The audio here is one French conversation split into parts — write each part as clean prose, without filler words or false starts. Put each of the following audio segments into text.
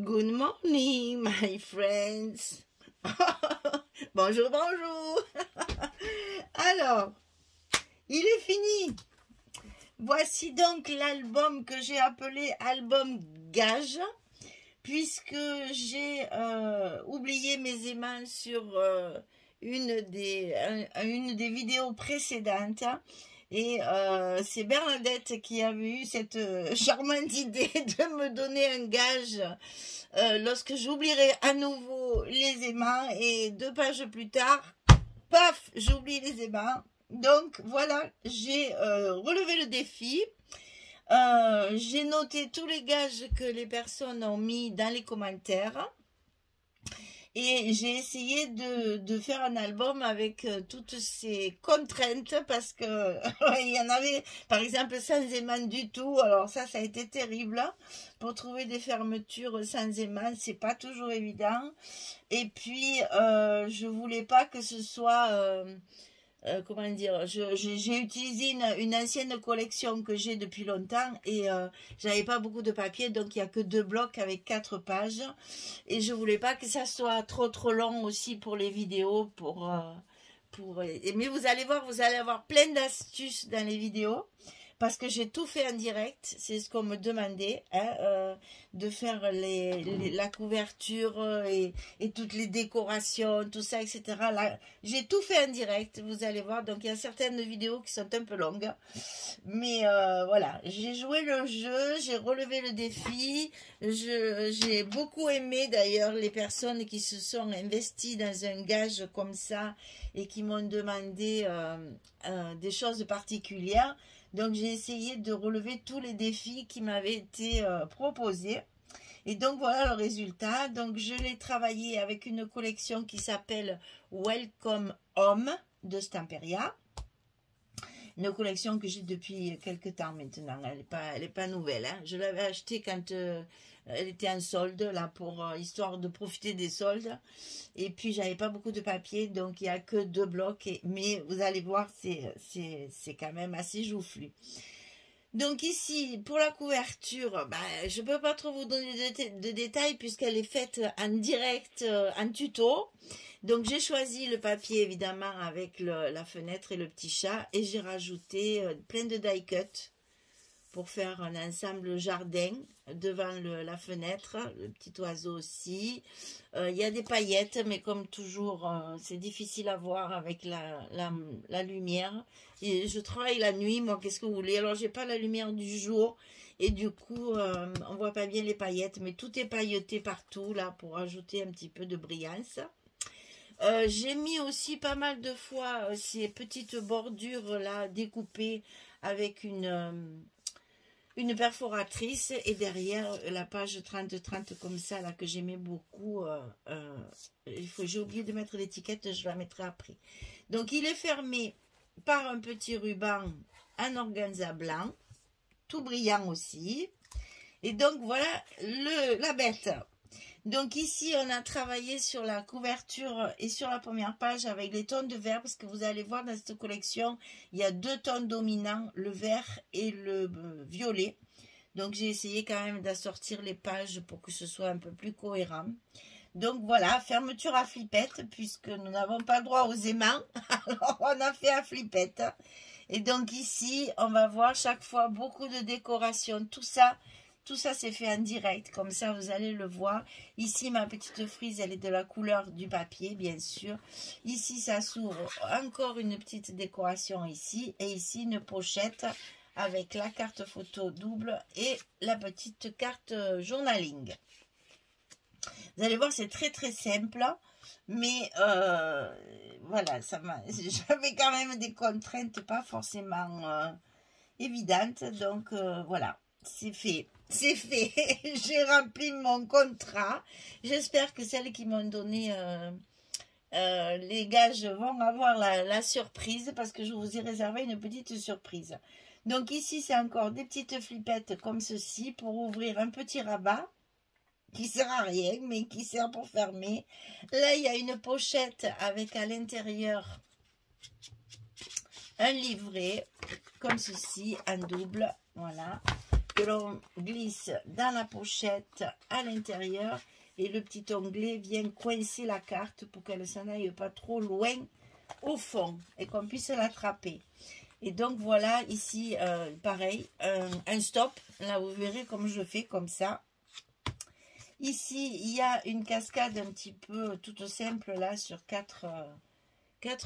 Good morning, my friends. Bonjour, bonjour. Alors, il est fini. Voici donc l'album que j'ai appelé album gage, puisque j'ai oublié mes aimants sur une des vidéos précédentes. Et c'est Bernadette qui avait eu cette charmante idée de me donner un gage lorsque j'oublierai à nouveau les aimants. Et 2 pages plus tard, paf, j'oublie les aimants. Donc voilà, j'ai relevé le défi. J'ai noté tous les gages que les personnes ont mis dans les commentaires. Et j'ai essayé de faire un album avec toutes ces contraintes parce que il y en avait, par exemple, sans aimant du tout. Alors ça a été terrible. Pour trouver des fermetures sans aimant, c'est pas toujours évident. Et puis, je voulais pas que ce soit... comment dire, j'ai utilisé une ancienne collection que j'ai depuis longtemps et j'avais pas beaucoup de papier, donc il n'y a que 2 blocs avec 4 pages et je voulais pas que ça soit trop long aussi pour les vidéos, mais vous allez voir, vous allez avoir plein d'astuces dans les vidéos parce que j'ai tout fait en direct. C'est ce qu'on me demandait, hein, de faire la couverture et toutes les décorations, tout ça, etc. Là, j'ai tout fait en direct, vous allez voir. Donc, il y a certaines vidéos qui sont un peu longues. Mais voilà, j'ai joué le jeu, j'ai relevé le défi. J'ai beaucoup aimé d'ailleurs les personnes qui se sont investies dans un gage comme ça et qui m'ont demandé des choses particulières. Donc, j'ai essayé de relever tous les défis qui m'avaient été proposés. Et donc, voilà le résultat. Donc, je l'ai travaillé avec une collection qui s'appelle Welcome Home de Stamperia. Une collection que j'ai depuis quelques temps maintenant. Elle est pas nouvelle, hein. Je l'avais achetée quand elle était en solde, là, histoire de profiter des soldes. Et puis, j'avais pas beaucoup de papier, donc il n'y a que 2 blocs. Mais vous allez voir, c'est quand même assez joufflu. Donc ici, pour la couverture, je ne peux pas trop vous donner de détails puisqu'elle est faite en direct, en tuto. Donc j'ai choisi le papier évidemment avec la fenêtre et le petit chat. Et j'ai rajouté plein de die cut pour faire un ensemble jardin devant la fenêtre. Le petit oiseau aussi. Il y a des paillettes, mais comme toujours, c'est difficile à voir avec la lumière. Et je travaille la nuit, moi, qu'est-ce que vous voulez? Alors, j'ai pas la lumière du jour. Et du coup, on voit pas bien les paillettes. Mais tout est pailleté partout, là, pour ajouter un petit peu de brillance. J'ai mis aussi pas mal de fois ces petites bordures, là, découpées avec une perforatrice et derrière la page 30-30 comme ça là que j'aimais beaucoup, j'ai oublié de mettre l'étiquette, je la mettrai après. Donc il est fermé par un petit ruban en organza blanc, tout brillant aussi. Et donc voilà la bête. Donc ici, on a travaillé sur la couverture et sur la première page avec les tons de vert, parce que vous allez voir dans cette collection, il y a 2 tons dominants, le vert et le violet. Donc j'ai essayé quand même d'assortir les pages pour que ce soit un peu plus cohérent. Donc voilà, fermeture à flippette, puisque nous n'avons pas le droit aux aimants, alors on a fait à flippette. Et donc ici, on va voir chaque fois beaucoup de décoration, tout ça c'est fait en direct, comme ça vous allez le voir. Ici ma petite frise, elle est de la couleur du papier bien sûr. Ici ça s'ouvre, encore une petite décoration ici. Et ici une pochette avec la carte photo double et la petite carte journaling. Vous allez voir, c'est très très simple. Mais voilà, j'avais quand même des contraintes pas forcément évidentes. Donc voilà, c'est fait. C'est fait, j'ai rempli mon contrat. J'espère que celles qui m'ont donné les gages vont avoir la surprise, parce que je vous ai réservé une petite surprise. Donc ici, c'est encore des petites flippettes comme ceci pour ouvrir un petit rabat qui sert à rien, mais qui sert pour fermer. Là, il y a une pochette avec à l'intérieur un livret comme ceci, en double, voilà. que l'on glisse dans la pochette à l'intérieur. Et le petit onglet vient coincer la carte pour qu'elle ne s'en aille pas trop loin au fond et qu'on puisse l'attraper. Et donc voilà, ici, pareil, un stop. Là, vous verrez comme je fais, comme ça. Ici, il y a une cascade un petit peu toute simple, là, sur 4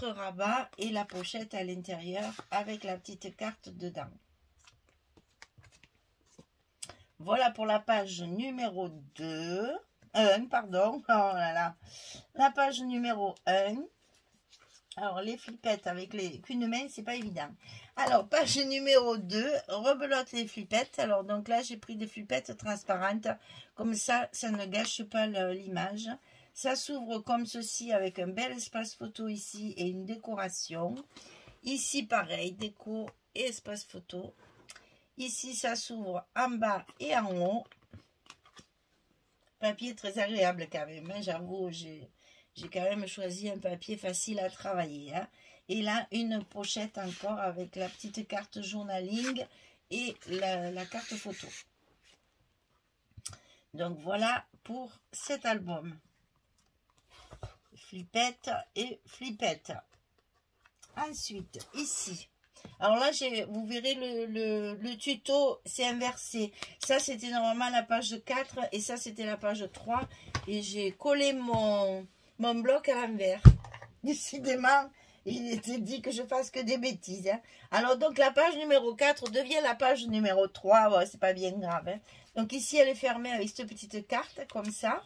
rabats. Et la pochette à l'intérieur avec la petite carte dedans. Voilà pour la page numéro 2. 1, pardon. Oh là là. La page numéro 1. Alors, les flippettes avec qu'une main, c'est pas évident. Alors, page numéro 2, rebelote les flippettes. Alors, donc là, j'ai pris des flippettes transparentes. Comme ça ne gâche pas l'image. Ça s'ouvre comme ceci avec un bel espace photo ici et une décoration. Ici, pareil, déco et espace photo. Ici, ça s'ouvre en bas et en haut. Papier très agréable quand même, hein, j'avoue, j'ai quand même choisi un papier facile à travailler. Hein. Et là, une pochette encore avec la petite carte journaling et la carte photo. Donc voilà pour cet album. Flippette et flippette. Ensuite, ici. Alors là, vous verrez le tuto, c'est inversé. Ça, c'était normalement la page 4 et ça, c'était la page 3. Et j'ai collé mon bloc à l'envers. Décidément, il était dit que je fasse que des bêtises. Hein. Alors, donc, la page numéro 4 devient la page numéro 3. Bon, c'est pas bien grave. Hein. Donc, ici, elle est fermée avec cette petite carte, comme ça.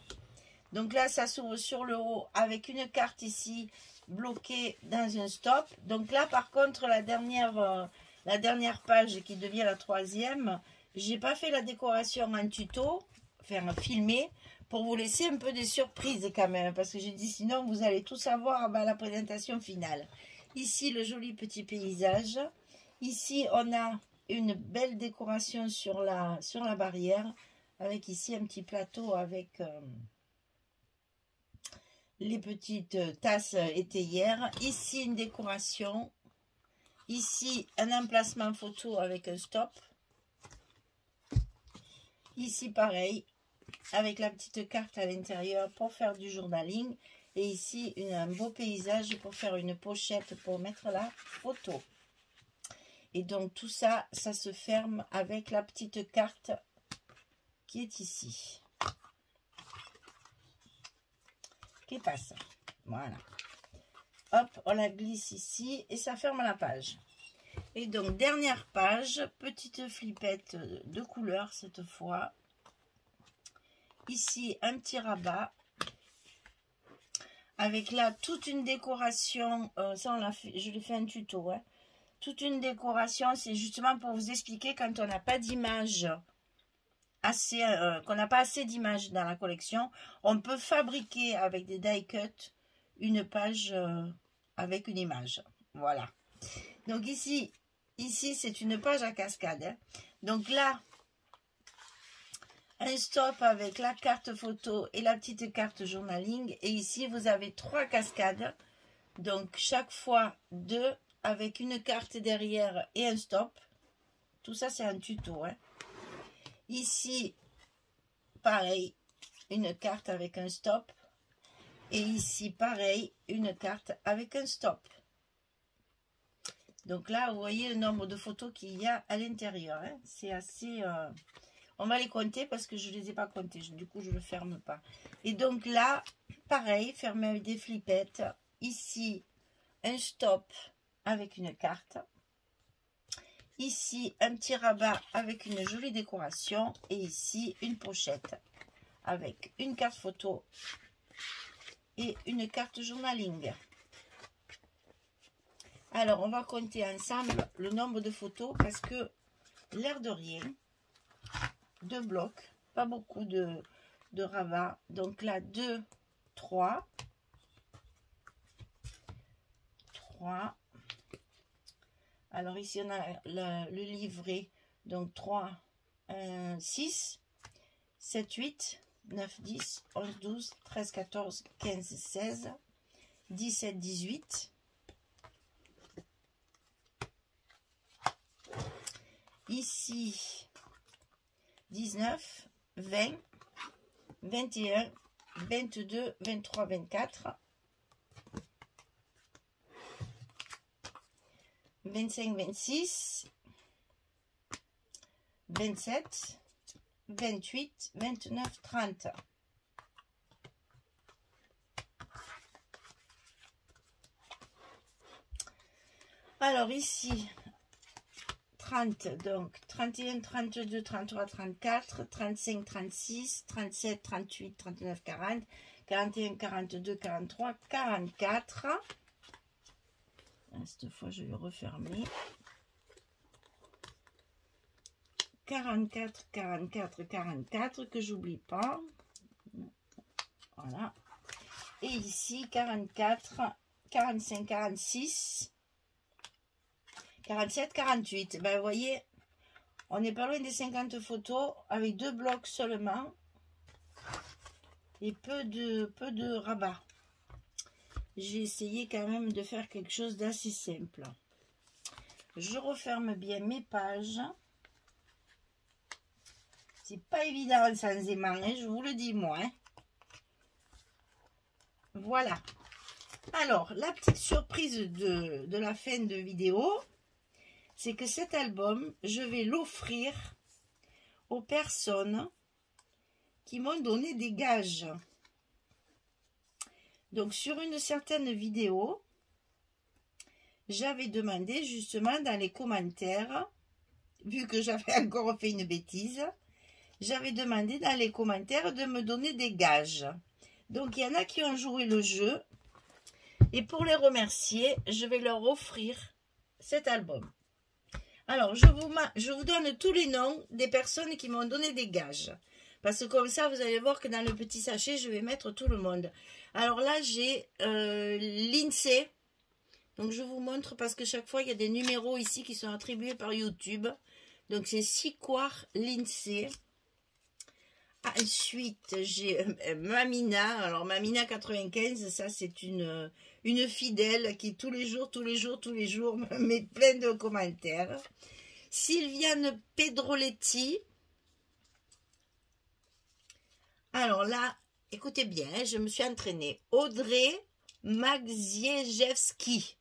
Donc là, ça s'ouvre sur le haut avec une carte ici bloquée dans un stop. Donc là, par contre, la dernière page qui devient la 3e, j'ai pas fait la décoration en tuto, enfin filmé, pour vous laisser un peu des surprises quand même, parce que j'ai dit sinon vous allez tout savoir à la présentation finale. Ici, le joli petit paysage. Ici, on a une belle décoration sur la barrière, avec ici un petit plateau avec les petites tasses étayères. Ici, une décoration. Ici, un emplacement photo avec un stop. Ici, pareil, avec la petite carte à l'intérieur pour faire du journaling. Et ici, un beau paysage pour faire une pochette pour mettre la photo. Et donc, tout ça, ça se ferme avec la petite carte qui est ici. Qui passe. Voilà. Hop, on la glisse ici et ça ferme la page. Et donc, dernière page, petite flippette de couleur cette fois. Ici, un petit rabat. Avec là, toute une décoration. Ça, je l'ai fait un tuto. Hein. Toute une décoration, c'est justement pour vous expliquer quand on n'a pas d'image assez, qu'on n'a pas assez d'images dans la collection, on peut fabriquer avec des die cut une page avec une image. Voilà. Donc ici c'est une page à cascade. Hein. Donc là, un stop avec la carte photo et la petite carte journaling. Et ici, vous avez 3 cascades. Donc chaque fois 2 avec une carte derrière et un stop. Tout ça, c'est un tuto. Hein. Ici, pareil, une carte avec un stop. Et ici, pareil, une carte avec un stop. Donc là, vous voyez le nombre de photos qu'il y a à l'intérieur. Hein. C'est assez... On va les compter parce que je ne les ai pas comptés. Du coup, je ne le ferme pas. Et donc là, pareil, fermé avec des flippettes. Ici, un stop avec une carte. Ici, un petit rabat avec une jolie décoration. Et ici, une pochette avec une carte photo et une carte journaling. Alors, on va compter ensemble le nombre de photos parce que, l'air de rien, 2 blocs, pas beaucoup de rabat. Donc là, 2, 3. 3. Alors ici, on a le livret. Donc 3, 6, 7, 8, 9, 10, 11, 12, 13, 14, 15, 16, 17, 18. Ici, 19, 20, 21, 22, 23, 24, 25, 26, 27, 28, 29, 30. Alors ici, 30, donc 31, 32, 33, 34, 35, 36, 37, 38, 39, 40, 41, 42, 43, 44. Cette fois, je vais refermer. 44, 44, 44, que j'oublie pas. Voilà. Et ici, 44, 45, 46, 47, 48. Ben, vous voyez, on n'est pas loin des 50 photos avec 2 blocs seulement et peu de rabat. J'ai essayé quand même de faire quelque chose d'assez simple. Je referme bien mes pages. C'est pas évident sans aimant, hein, je vous le dis moi. Hein. Voilà. Alors, la petite surprise de la fin de vidéo, c'est que cet album, je vais l'offrir aux personnes qui m'ont donné des gages. Donc, sur une certaine vidéo, j'avais demandé justement dans les commentaires, vu que j'avais encore fait une bêtise, j'avais demandé dans les commentaires de me donner des gages. Donc, il y en a qui ont joué le jeu. Et pour les remercier, je vais leur offrir cet album. Alors, je vous donne tous les noms des personnes qui m'ont donné des gages. Parce que comme ça, vous allez voir que dans le petit sachet, je vais mettre tout le monde. Alors là, j'ai l'INSEE. Donc, je vous montre parce que chaque fois, il y a des numéros ici qui sont attribués par YouTube. Donc, c'est Siquar l'INSEE. Ensuite, j'ai Mamina. Alors, Mamina 95, ça, c'est une fidèle qui tous les jours me met plein de commentaires. Sylviane Pedroletti. Alors là, écoutez bien, je me suis entraînée. Audrey Magziejewski.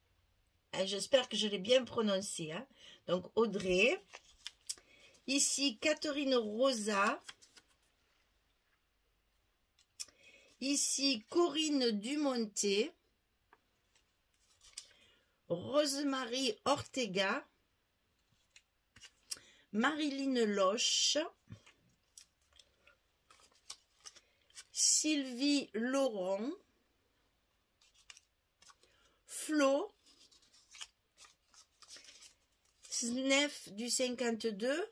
J'espère que je l'ai bien prononcé. Hein. Donc, Audrey. Ici, Catherine Rosa. Ici, Corinne Dumonté. Rosemary Ortega. Marilyn Loche. Sylvie Laurent. Flo. Snef du 52.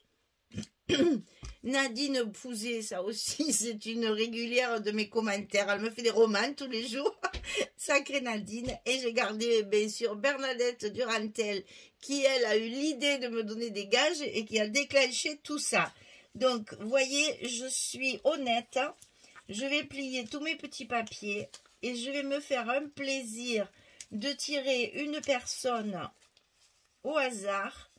Nadine Pouzet, ça aussi, c'est une régulière de mes commentaires. Elle me fait des romans tous les jours. Sacrée Nadine. Et j'ai gardé, bien sûr, Bernadette Durantel, qui, elle, a eu l'idée de me donner des gages et qui a déclenché tout ça. Donc, vous voyez, je suis honnête. Je vais plier tous mes petits papiers et je vais me faire un plaisir de tirer une personne au hasard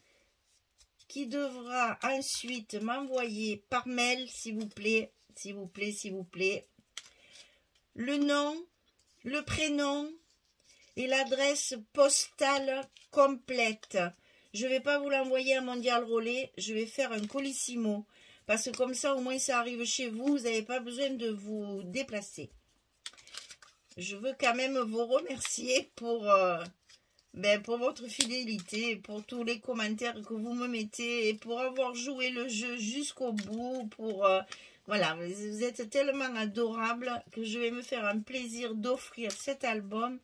qui devra ensuite m'envoyer par mail, s'il vous plaît, le nom, le prénom et l'adresse postale complète. Je ne vais pas vous l'envoyer à Mondial Relais, je vais faire un colissimo. Parce que comme ça, au moins, ça arrive chez vous, vous n'avez pas besoin de vous déplacer. Je veux quand même vous remercier pour votre fidélité, pour tous les commentaires que vous me mettez, et pour avoir joué le jeu jusqu'au bout, voilà, vous êtes tellement adorables que je vais me faire un plaisir d'offrir cet album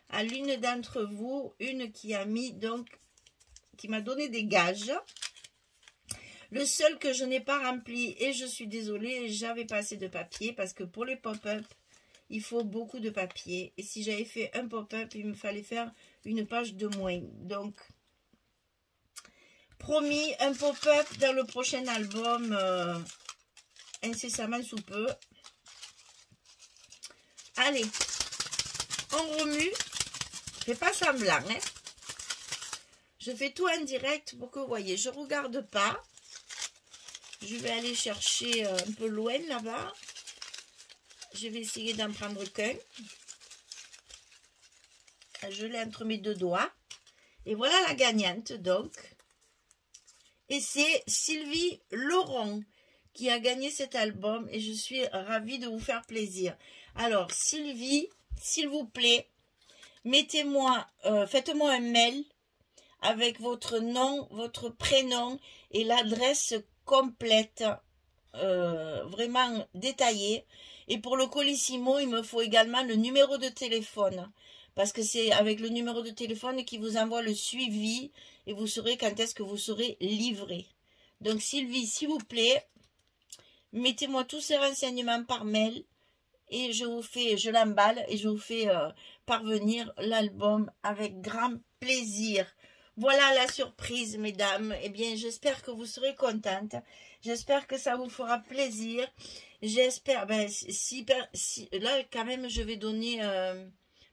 à l'une d'entre vous, une qui a mis, donc, qui m'a donné des gages. Le seul que je n'ai pas rempli, et je suis désolée, j'avais pas assez de papier, parce que pour les pop-up, il faut beaucoup de papier. Et si j'avais fait un pop-up, il me fallait faire une page de moins. Donc, promis, un pop-up dans le prochain album, incessamment sous peu. Allez, on remue. Je fais pas semblant, hein. Je fais tout en direct pour que vous voyez. Je regarde pas. je vais aller chercher un peu loin là-bas. Je vais essayer d'en prendre qu'un. Je l'ai entre mes deux doigts. Et voilà la gagnante donc. Et c'est Sylvie Laurent qui a gagné cet album. Et je suis ravie de vous faire plaisir. Alors Sylvie, s'il vous plaît, mettez-moi, faites-moi un mail avec votre nom, votre prénom et l'adresse complète, vraiment détaillée. Et pour le Colissimo, il me faut également le numéro de téléphone. Parce que c'est avec le numéro de téléphone qui vous envoie le suivi et vous saurez quand est-ce que vous serez livré. Donc Sylvie, s'il vous plaît, mettez-moi tous ces renseignements par mail et je l'emballe et je vous fais parvenir l'album avec grand plaisir. Voilà la surprise, mesdames. Eh bien, j'espère que vous serez contentes. J'espère que ça vous fera plaisir. J'espère, là, quand même, je vais donner,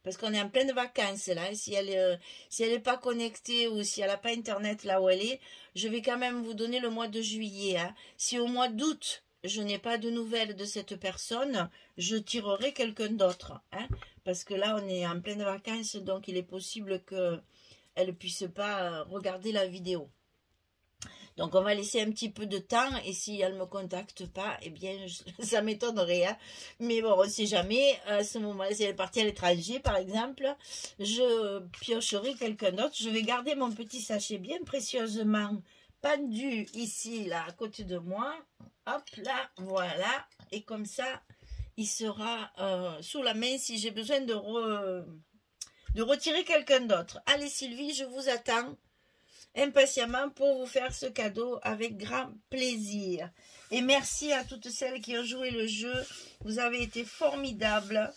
parce qu'on est en pleine vacances, là. Si elle est pas connectée ou si elle n'a pas Internet là où elle est, je vais quand même vous donner le mois de juillet. Hein. Si au mois d'août, je n'ai pas de nouvelles de cette personne, je tirerai quelqu'un d'autre. Hein, parce que là, on est en pleine vacances, donc il est possible que elle ne puisse pas regarder la vidéo. Donc, on va laisser un petit peu de temps. Et si elle ne me contacte pas, eh bien, ça m'étonnerait. Hein. Mais bon, on ne sait jamais. À ce moment-là, si elle est partie à l'étranger, par exemple, je piocherai quelqu'un d'autre. Je vais garder mon petit sachet bien précieusement pendu ici, là, à côté de moi. Hop, là, voilà. Et comme ça, il sera sous la main si j'ai besoin de retirer quelqu'un d'autre. Allez Sylvie, je vous attends impatiemment pour vous faire ce cadeau avec grand plaisir. Et merci à toutes celles qui ont joué le jeu. Vous avez été formidables.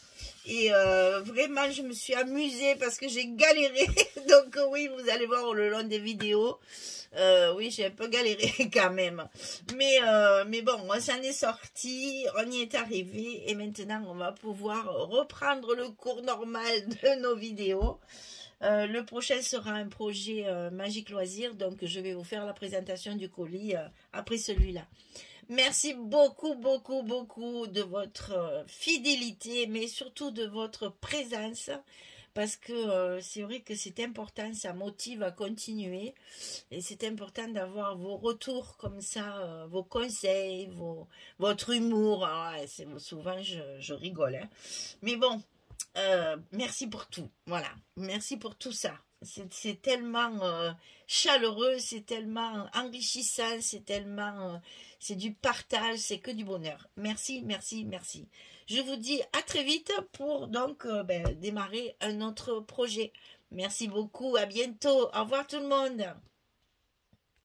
Et vraiment, je me suis amusée parce que j'ai galéré. Donc oui, vous allez voir le long des vidéos. Oui, j'ai un peu galéré quand même. Mais bon, on s'en est sorti, on y est arrivé. Et maintenant, on va pouvoir reprendre le cours normal de nos vidéos. Le prochain sera un projet Magique Loisir. Donc, je vais vous faire la présentation du colis après celui-là. Merci beaucoup, beaucoup, beaucoup de votre fidélité, mais surtout de votre présence. Parce que c'est vrai que c'est important, ça motive à continuer. Et c'est important d'avoir vos retours comme ça, vos conseils, votre humour. Ah, souvent, je rigole. Hein. Mais bon, merci pour tout. Voilà, merci pour tout ça. C'est tellement chaleureux, c'est tellement enrichissant, c'est du partage, c'est que du bonheur. Merci, merci, merci. Je vous dis à très vite pour donc démarrer un autre projet. Merci beaucoup, à bientôt. Au revoir tout le monde.